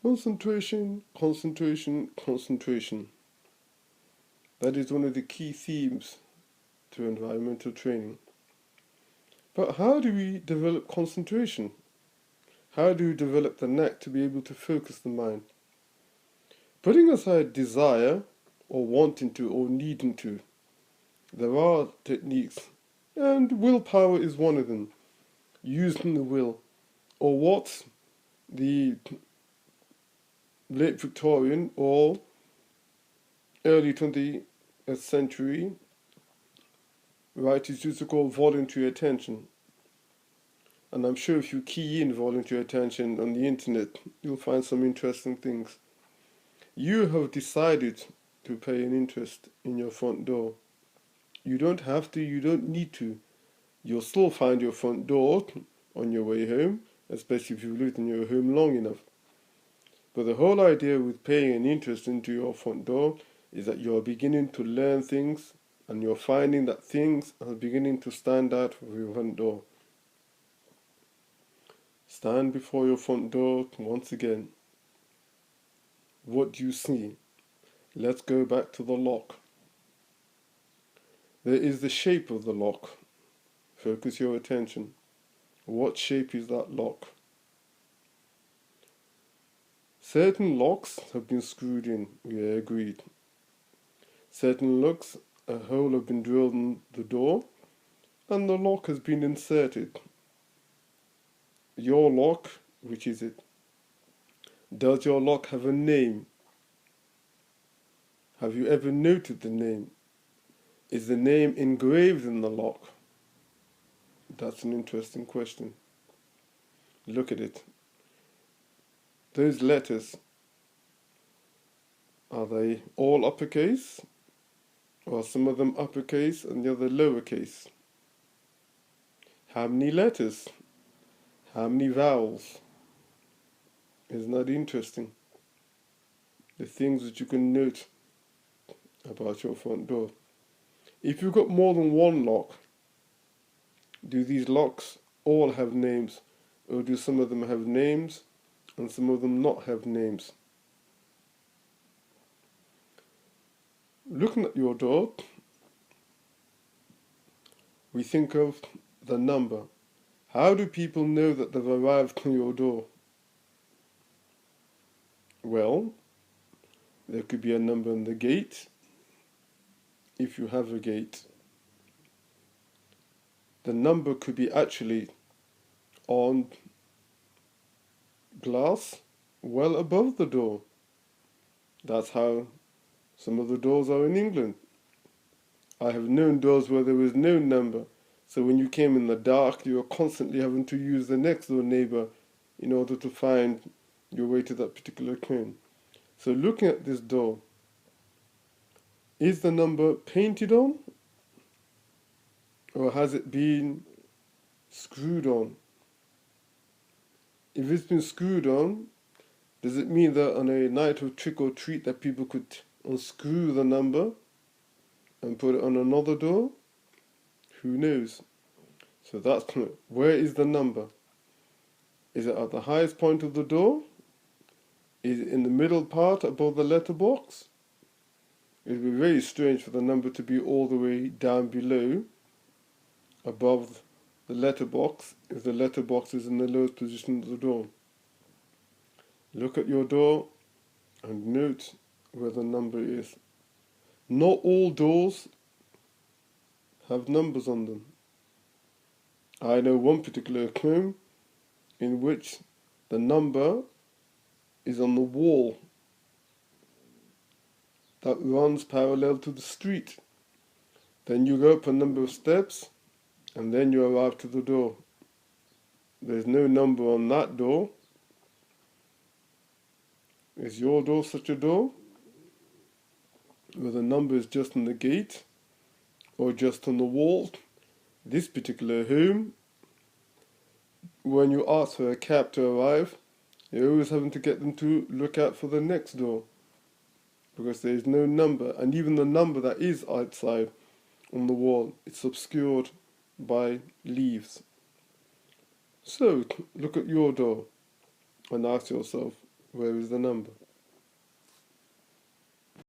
Concentration, concentration, concentration. That is one of the key themes to environmental training. But how do we develop concentration? How do we develop the knack to be able to focus the mind? Putting aside desire, or wanting to, or needing to, there are techniques, and willpower is one of them. Using the will, or what the late Victorian or early 20th century writers used to call voluntary attention. And I'm sure if you key in voluntary attention on the internet, you'll find some interesting things. You have decided to pay an interest in your front door. You don't have to, you don't need to. You'll still find your front door on your way home, especially if you've lived in your home long enough. But the whole idea with paying an interest into your front door is that you're beginning to learn things and you're finding that things are beginning to stand out of your front door. Stand before your front door once again. What do you see? Let's go back to the lock. There is the shape of the lock. Focus your attention. What shape is that lock? Certain locks have been screwed in, we are agreed. Certain locks, a hole has been drilled in the door, and the lock has been inserted. Your lock, which is it? Does your lock have a name? Have you ever noted the name? Is the name engraved in the lock? That's an interesting question. Look at it. Those letters, are they all uppercase? Or are some of them uppercase and the other lowercase? How many letters? How many vowels? Isn't that interesting? The things that you can note about your front door. If you've got more than one lock, do these locks all have names? Or do some of them have names and some of them not have names? Looking at your door, we think of the number. How do people know that they've arrived to your door? Well, there could be a number on the gate, if you have a gate. The number could be actually on glass well above the door. That's how some of the doors are in England. I have known doors where there was no number, so when you came in the dark, you were constantly having to use the next door neighbour in order to find your way to that particular cone. So looking at this door, is the number painted on? Or has it been screwed on? If it's been screwed on, does it mean that on a night of trick or treat that people could unscrew the number and put it on another door? Who knows? So that's where is the number? Is it at the highest point of the door? Is it in the middle part above the letterbox? It would be very strange for the number to be all the way down below, above the letterbox, if the letterbox is in the lowest position of the door. Look at your door and note where the number is. Not all doors have numbers on them. I know one particular home in which the number is on the wall that runs parallel to the street. Then you go up a number of steps and then you arrive to the door. There's no number on that door. Is your door such a door where the number is just on the gate or just on the wall? This particular home, when you ask for a cab to arrive, you're always having to get them to look out for the next door because there is no number, and even the number that is outside on the wall, it's obscured by leaves. So look at your door and ask yourself, Where is the number?